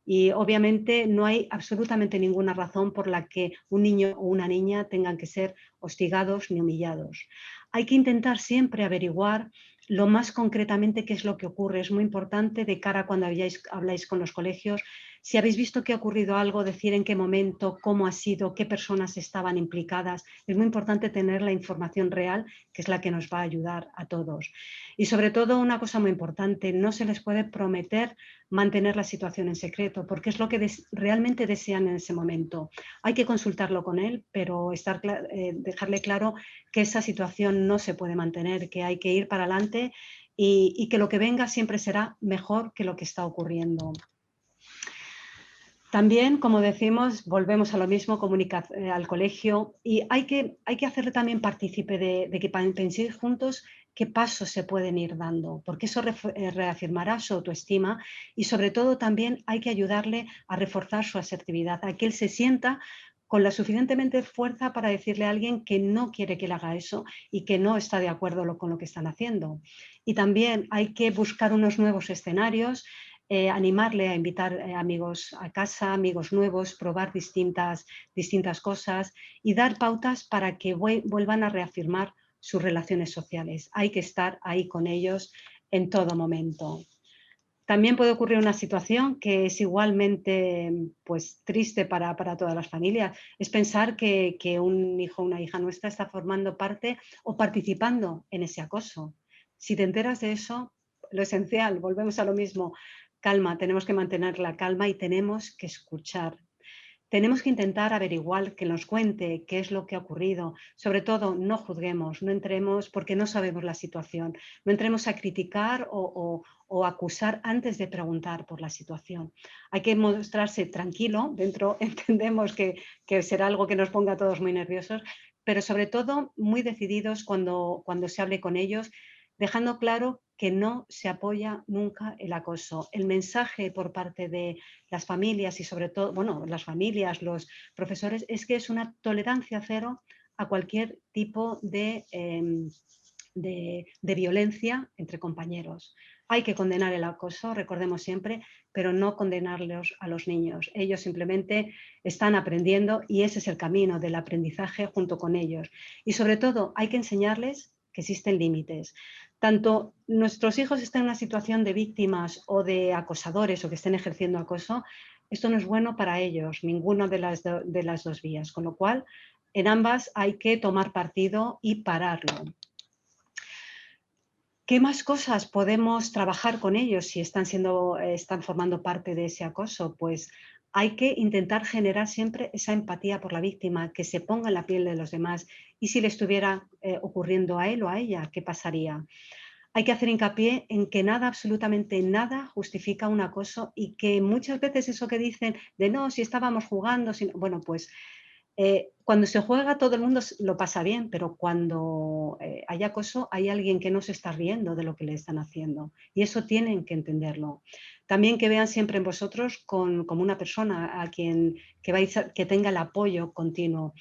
Y obviamente no hay absolutamente ninguna razón por la que un niño o una niña tengan que ser hostigados ni humillados. Hay que intentar siempre averiguar lo más concretamente qué es lo que ocurre. Es muy importante de cara a cuando habláis con los colegios. Si habéis visto que ha ocurrido algo, decir en qué momento, cómo ha sido, qué personas estaban implicadas. Es muy importante tener la información real, que es la que nos va a ayudar a todos. Y sobre todo, una cosa muy importante, no se les puede prometer mantener la situación en secreto, porque es lo que realmente desean en ese momento. Hay que consultarlo con él, pero dejarle claro que esa situación no se puede mantener, que hay que ir para adelante y que lo que venga siempre será mejor que lo que está ocurriendo. También, como decimos, volvemos a lo mismo, comunicar al colegio y hay que hacerle también partícipe de que penséis juntos qué pasos se pueden ir dando, porque eso reafirmará su autoestima y sobre todo también hay que ayudarle a reforzar su asertividad, a que él se sienta con la suficientemente fuerza para decirle a alguien que no quiere que él haga eso y que no está de acuerdo con lo que están haciendo. Y también hay que buscar unos nuevos escenarios, animarle a invitar amigos a casa, amigos nuevos, probar distintas cosas y dar pautas para que vuelvan a reafirmar sus relaciones sociales. Hay que estar ahí con ellos en todo momento. También puede ocurrir una situación que es igualmente pues, triste para todas las familias. Es pensar que un hijo o una hija nuestra está formando parte o participando en ese acoso. Si te enteras de eso, lo esencial, volvemos a lo mismo, calma, tenemos que mantener la calma y tenemos que escuchar. Tenemos que intentar averiguar, que nos cuente qué es lo que ha ocurrido. Sobre todo, no juzguemos, no entremos porque no sabemos la situación. No entremos a criticar o acusar antes de preguntar por la situación. Hay que mostrarse tranquilo. Dentro entendemos que será algo que nos ponga a todos muy nerviosos, pero sobre todo muy decididos cuando se hable con ellos, dejando claro que no se apoya nunca el acoso. El mensaje por parte de las familias y sobre todo, bueno, las familias, los profesores, es que es una tolerancia cero a cualquier tipo de violencia entre compañeros. Hay que condenar el acoso, recordemos siempre, pero no condenarlos a los niños. Ellos simplemente están aprendiendo y ese es el camino del aprendizaje junto con ellos. Y sobre todo hay que enseñarles que existen límites. Tanto nuestros hijos estén en una situación de víctimas o de acosadores o que estén ejerciendo acoso, esto no es bueno para ellos, ninguna de las dos vías. Con lo cual, en ambas hay que tomar partido y pararlo. ¿Qué más cosas podemos trabajar con ellos si están formando parte de ese acoso? Pues hay que intentar generar siempre esa empatía por la víctima, que se ponga en la piel de los demás. Y si le estuviera ocurriendo a él o a ella, ¿qué pasaría? Hay que hacer hincapié en que nada, absolutamente nada, justifica un acoso y que muchas veces eso que dicen de no, si estábamos jugando, bueno, pues cuando se juega todo el mundo lo pasa bien, pero cuando hay acoso hay alguien que no se está riendo de lo que le están haciendo y eso tienen que entenderlo. También que vean siempre en vosotros como una persona a quien que tenga el apoyo continuo.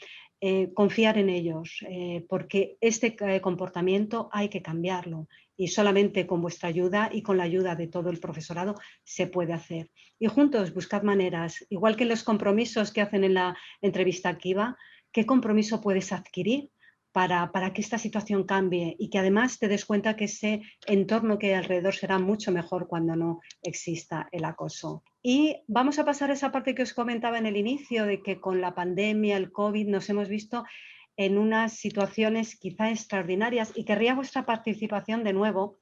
Confiar en ellos, porque este comportamiento hay que cambiarlo y solamente con vuestra ayuda y con la ayuda de todo el profesorado se puede hacer. Y juntos buscad maneras, igual que los compromisos que hacen en la entrevista activa, ¿qué compromiso puedes adquirir para que esta situación cambie y que además te des cuenta que ese entorno que hay alrededor será mucho mejor cuando no exista el acoso? Y vamos a pasar a esa parte que os comentaba en el inicio, de que con la pandemia, el COVID, nos hemos visto en unas situaciones quizá extraordinarias y querría vuestra participación de nuevo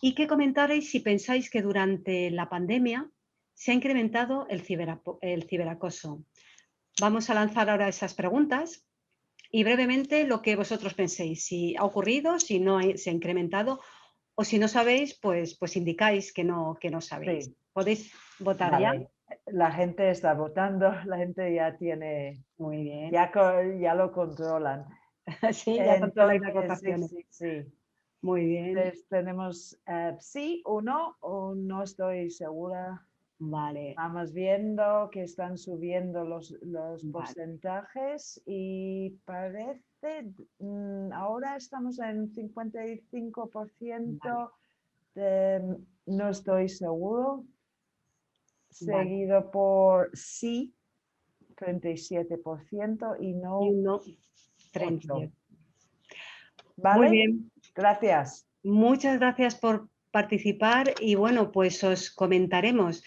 y que comentarais si pensáis que durante la pandemia se ha incrementado el ciberacoso. Vamos a lanzar ahora esas preguntas y brevemente lo que vosotros penséis, si ha ocurrido, si no se ha incrementado o si no sabéis, pues indicáis que no sabéis. Sí, ¿Podéis votar ya? vale. La gente está votando, la gente ya tiene, Muy bien. ya lo controlan. Sí, ya controláis las Entonces, votaciones. sí. Muy bien. Entonces tenemos sí o no estoy segura. Vale. Vamos viendo que están subiendo los Vale. porcentajes y parece, ahora estamos en 55%, no estoy seguro, Vale. seguido por sí, 37% y no Y uno, 8. 37. ¿Vale? Muy bien. Gracias. Muchas gracias por participar y bueno, pues os comentaremos.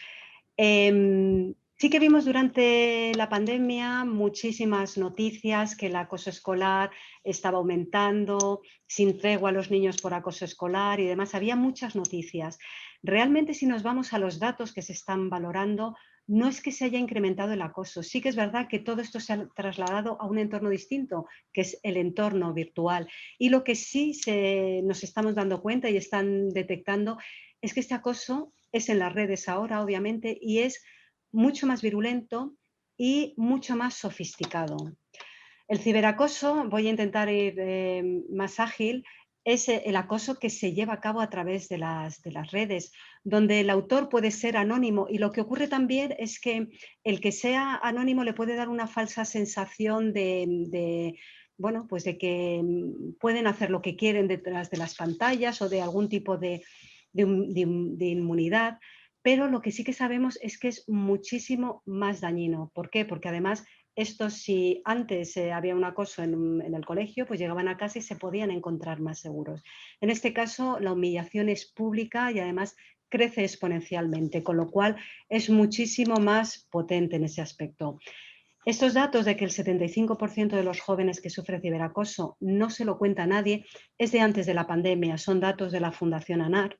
Sí que vimos durante la pandemia muchísimas noticias que el acoso escolar estaba aumentando, sin tregua a los niños por acoso escolar y demás. Había muchas noticias. Realmente, si nos vamos a los datos que se están valorando, no es que se haya incrementado el acoso. Sí que es verdad que todo esto se ha trasladado a un entorno distinto, que es el entorno virtual. Y lo que sí nos estamos dando cuenta y están detectando es que este acoso es en las redes ahora, obviamente, y es mucho más virulento y mucho más sofisticado. El ciberacoso, voy a intentar ir más ágil, es el acoso que se lleva a cabo a través de las redes, donde el autor puede ser anónimo y lo que ocurre también es que el que sea anónimo le puede dar una falsa sensación bueno, pues de que pueden hacer lo que quieren detrás de las pantallas o de algún tipo de inmunidad, pero lo que sí que sabemos es que es muchísimo más dañino. ¿Por qué? Porque además esto, si antes había un acoso en el colegio, pues llegaban a casa y se podían encontrar más seguros. En este caso, la humillación es pública y además crece exponencialmente, con lo cual es muchísimo más potente en ese aspecto. Estos datos de que el 75% de los jóvenes que sufren ciberacoso no se lo cuenta a nadie es de antes de la pandemia, son datos de la Fundación ANAR.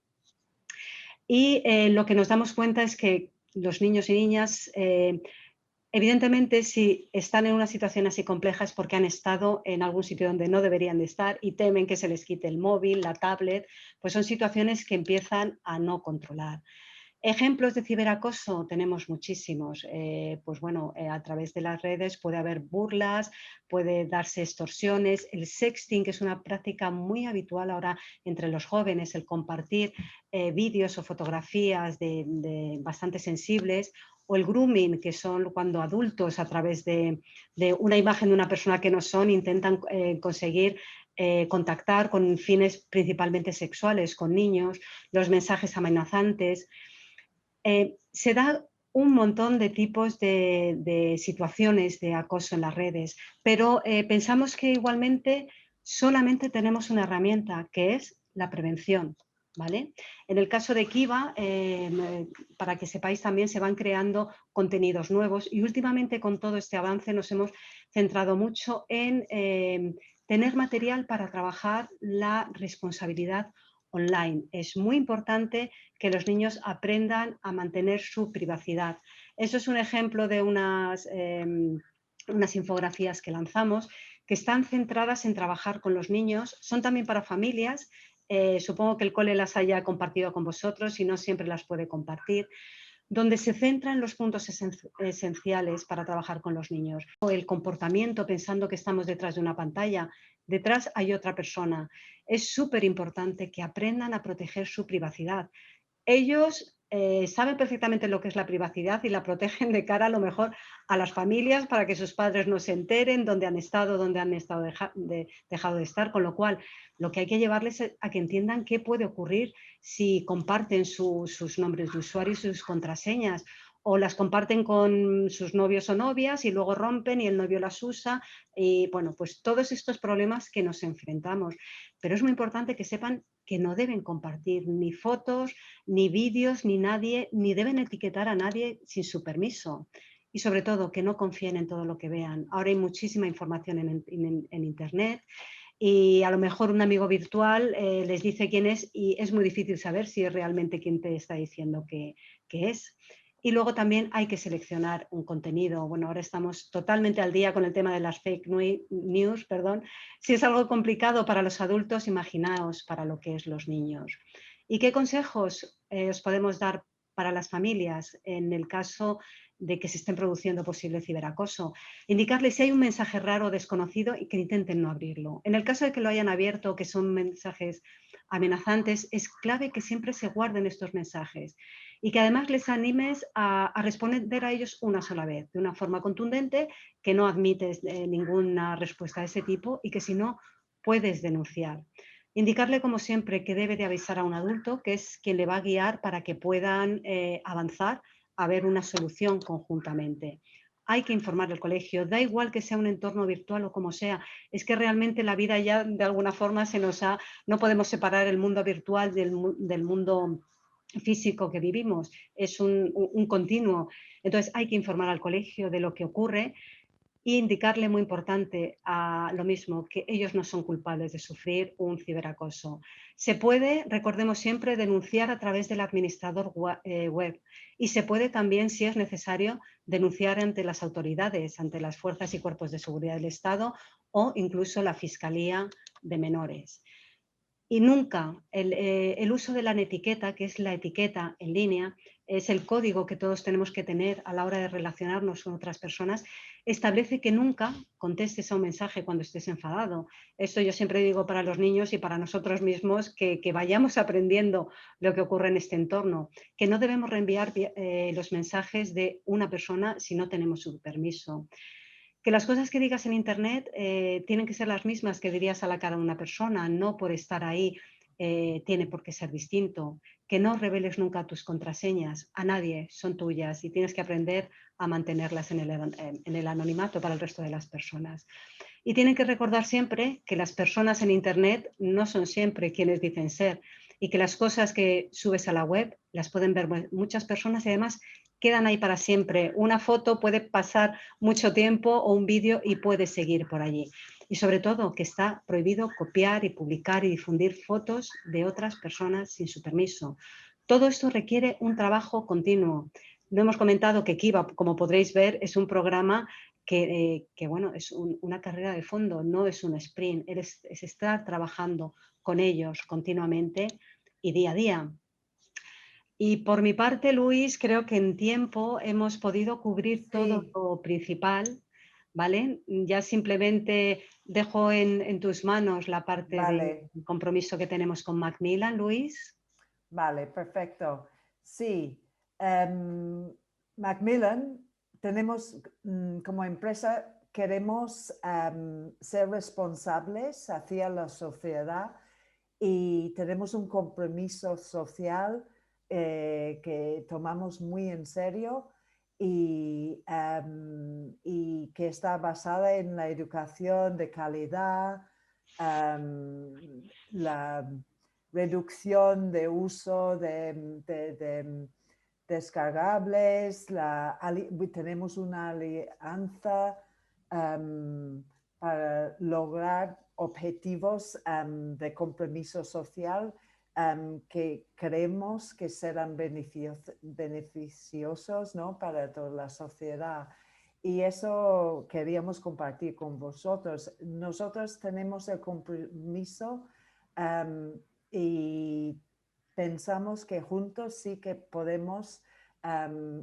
Y lo que nos damos cuenta es que los niños y niñas, evidentemente, si están en una situación así compleja es porque han estado en algún sitio donde no deberían de estar y temen que se les quite el móvil, la tablet, pues son situaciones que empiezan a no controlar. Ejemplos de ciberacoso tenemos muchísimos. Pues bueno, a través de las redes puede haber burlas, puede darse extorsiones. El sexting, que es una práctica muy habitual ahora entre los jóvenes, el compartir vídeos o fotografías bastante sensibles, o el grooming, que son cuando adultos a través de una imagen de una persona que no son intentan conseguir contactar con fines principalmente sexuales con niños, los mensajes amenazantes. Se da un montón de tipos de situaciones de acoso en las redes, pero pensamos que igualmente solamente tenemos una herramienta, que es la prevención. ¿Vale? En el caso de Kiva, para que sepáis también, se van creando contenidos nuevos y últimamente con todo este avance nos hemos centrado mucho en tener material para trabajar la responsabilidad online. Es muy importante que los niños aprendan a mantener su privacidad. Eso es un ejemplo de unas infografías que lanzamos que están centradas en trabajar con los niños. Son también para familias. Supongo que el cole las haya compartido con vosotros y no siempre las puede compartir, donde se centran los puntos esenciales para trabajar con los niños. El comportamiento, pensando que estamos detrás de una pantalla, detrás hay otra persona. Es súper importante que aprendan a proteger su privacidad. Ellos saben perfectamente lo que es la privacidad y la protegen de cara a lo mejor a las familias para que sus padres no se enteren dónde han estado dejado de estar, con lo cual lo que hay que llevarles es a que entiendan qué puede ocurrir si comparten sus nombres de usuario y sus contraseñas, o las comparten con sus novios o novias y luego rompen y el novio las usa, y bueno, pues todos estos problemas que nos enfrentamos. Pero es muy importante que sepan que no deben compartir ni fotos, ni vídeos, ni nadie, ni deben etiquetar a nadie sin su permiso. Y sobre todo, que no confíen en todo lo que vean. Ahora hay muchísima información en Internet y a lo mejor un amigo virtual les dice quién es y es muy difícil saber si es realmente quien te está diciendo que es. Y luego también hay que seleccionar un contenido. Bueno, ahora estamos totalmente al día con el tema de las fake news, perdón. Si es algo complicado para los adultos, imaginaos para lo que es los niños. ¿Y qué consejos os podemos dar para las familias en el caso de que se estén produciendo posible ciberacoso? Indicarles si hay un mensaje raro o desconocido y que intenten no abrirlo. En el caso de que lo hayan abierto o que son mensajes amenazantes, es clave que siempre se guarden estos mensajes y que además les animes a responder a ellos una sola vez, de una forma contundente, que no admites ninguna respuesta de ese tipo y que si no, puedes denunciar. Indicarle, como siempre, que debe de avisar a un adulto, que es quien le va a guiar para que puedan avanzar a ver una solución conjuntamente. Hay que informar al colegio, da igual que sea un entorno virtual o como sea, es que realmente la vida ya de alguna forma no podemos separar el mundo virtual del mundo físico que vivimos, es un continuo. Entonces hay que informar al colegio de lo que ocurre e indicarle, muy importante, a lo mismo, que ellos no son culpables de sufrir un ciberacoso. Se puede, recordemos siempre, denunciar a través del administrador web y se puede también, si es necesario, denunciar ante las autoridades, ante las fuerzas y cuerpos de seguridad del Estado o incluso la Fiscalía de Menores. Y nunca el uso de la netiqueta, que es la etiqueta en línea, es el código que todos tenemos que tener a la hora de relacionarnos con otras personas, establece que nunca contestes a un mensaje cuando estés enfadado. Esto yo siempre digo para los niños y para nosotros mismos, que vayamos aprendiendo lo que ocurre en este entorno, que no debemos reenviar los mensajes de una persona si no tenemos su permiso. Que las cosas que digas en Internet tienen que ser las mismas que dirías a la cara de una persona, no por estar ahí tiene por qué ser distinto. Que no reveles nunca tus contraseñas a nadie, son tuyas y tienes que aprender a mantenerlas en el anonimato para el resto de las personas. Y tienen que recordar siempre que las personas en Internet no son siempre quienes dicen ser y que las cosas que subes a la web las pueden ver muchas personas y además quedan ahí para siempre. Una foto puede pasar mucho tiempo o un vídeo y puede seguir por allí. Y sobre todo que está prohibido copiar y publicar y difundir fotos de otras personas sin su permiso. Todo esto requiere un trabajo continuo. No hemos comentado que Kiva, como podréis ver, es un programa que bueno, es una carrera de fondo, no es un sprint, es estar trabajando con ellos continuamente y día a día. Y por mi parte, Luis, creo que en tiempo hemos podido cubrir todo Sí, lo principal, ¿vale? Ya simplemente dejo en tus manos la parte de vale, compromiso que tenemos con Macmillan, Luis. vale, perfecto. Sí, Macmillan tenemos como empresa queremos ser responsables hacia la sociedad y tenemos un compromiso social que tomamos muy en serio y que está basada en la educación de calidad, la reducción de uso de descargables, tenemos una alianza para lograr objetivos de compromiso social que creemos que serán beneficiosos, ¿no?, para toda la sociedad. Y eso queríamos compartir con vosotros. Nosotros tenemos el compromiso y pensamos que juntos sí que podemos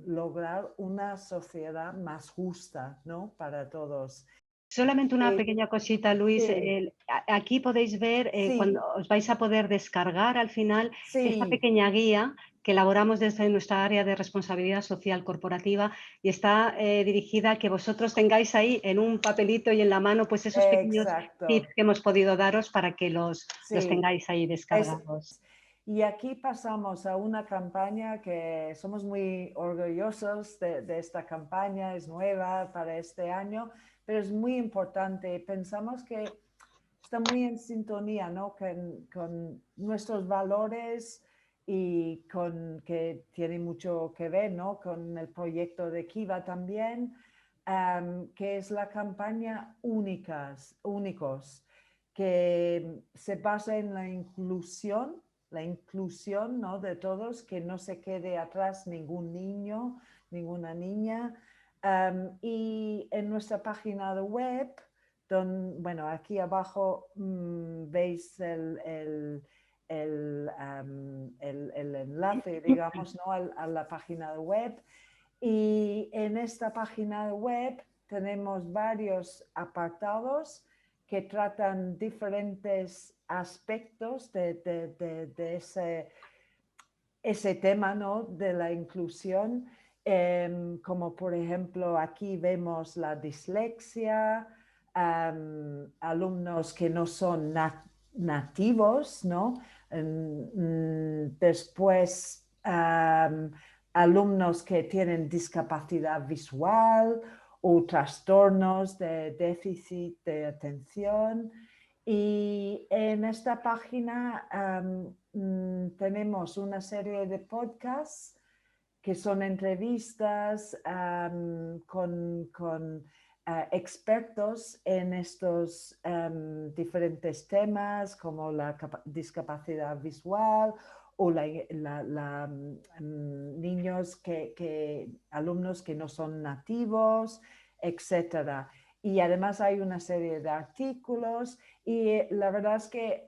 lograr una sociedad más justa, ¿no?, para todos. Solamente una pequeña cosita, Luis. Sí. Aquí podéis ver Sí. cuando os vais a poder descargar al final esta Sí, pequeña guía que elaboramos desde nuestra área de responsabilidad social corporativa y está dirigida a que vosotros tengáis ahí en un papelito y en la mano pues esos pequeños exacto. tips que hemos podido daros para que los Sí. tengáis ahí descargados. Y aquí pasamos a una campaña que somos muy orgullosos de esta campaña, es nueva para este año, pero es muy importante. Pensamos que está muy en sintonía, ¿no?, con nuestros valores y que tiene mucho que ver, ¿no?, con el proyecto de Kiva también, que es la campaña Únicos, que se basa en la inclusión, ¿no?, de todos, que no se quede atrás ningún niño, ninguna niña. Y en nuestra página de web, bueno, aquí abajo veis el enlace, digamos, ¿no?, a la página de web. Y en esta página de web tenemos varios apartados que tratan diferentes aspectos de ese tema, ¿no?, de la inclusión, como por ejemplo aquí vemos la dislexia, alumnos que no son nativos, ¿no? Después alumnos que tienen discapacidad visual o trastornos de déficit de atención. Y en esta página tenemos una serie de podcasts que son entrevistas con expertos en estos diferentes temas como la discapacidad visual o niños alumnos que no son nativos, etcétera. Y además hay una serie de artículos y la verdad es que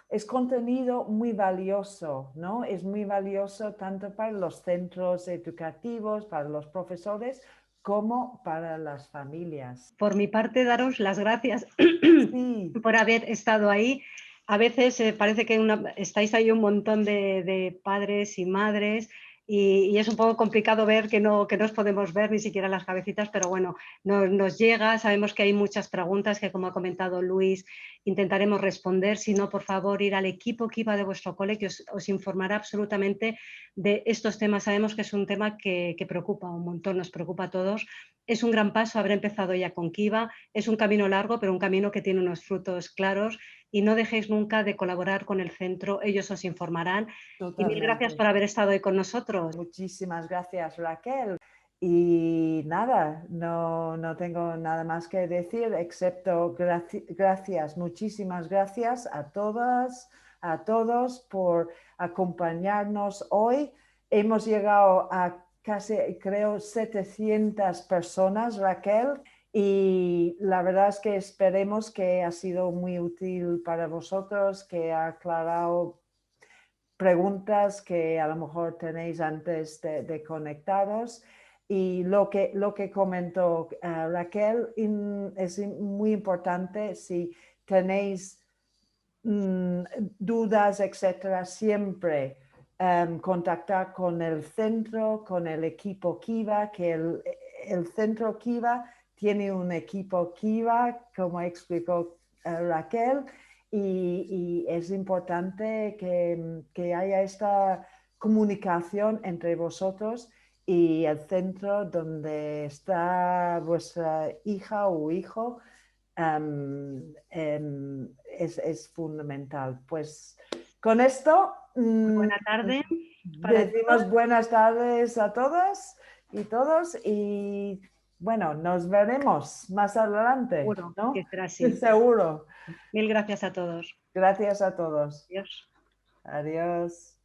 es contenido muy valioso, ¿no? Es muy valioso tanto para los centros educativos, para los profesores, como para las familias. Por mi parte, daros las gracias Sí. por haber estado ahí. A veces parece que estáis ahí un montón de padres y madres y es un poco complicado ver que no os podemos ver ni siquiera las cabecitas, pero bueno, nos llega, sabemos que hay muchas preguntas que, como ha comentado Luis, intentaremos responder. Si no, por favor, ir al equipo Kiva de vuestro cole, que os informará absolutamente de estos temas. Sabemos que es un tema que preocupa un montón, nos preocupa a todos. Es un gran paso haber empezado ya con Kiva, es un camino largo, pero un camino que tiene unos frutos claros y no dejéis nunca de colaborar con el centro, ellos os informarán. Totalmente. Y mil gracias por haber estado hoy con nosotros. Muchísimas gracias, Raquel. Y nada, no tengo nada más que decir, excepto gracias, muchísimas gracias a todas, a todos por acompañarnos hoy. Hemos llegado a casi, creo, 700 personas, Raquel, y la verdad es que esperemos que ha sido muy útil para vosotros, que ha aclarado preguntas que a lo mejor tenéis antes de conectaros. Y lo que comentó Raquel es muy importante. Si tenéis dudas, etcétera, siempre contactar con el centro, con el equipo Kiva, que el centro Kiva tiene un equipo Kiva, como explicó Raquel, y es importante que haya esta comunicación entre vosotros y el centro donde está vuestra hija o hijo. Es fundamental. Pues con esto Buena tarde. decimos buenas tardes a todas y todos y bueno, nos veremos más adelante. Seguro, ¿no? que será así. Seguro. Mil gracias a todos. Gracias a todos. Adiós. Adiós.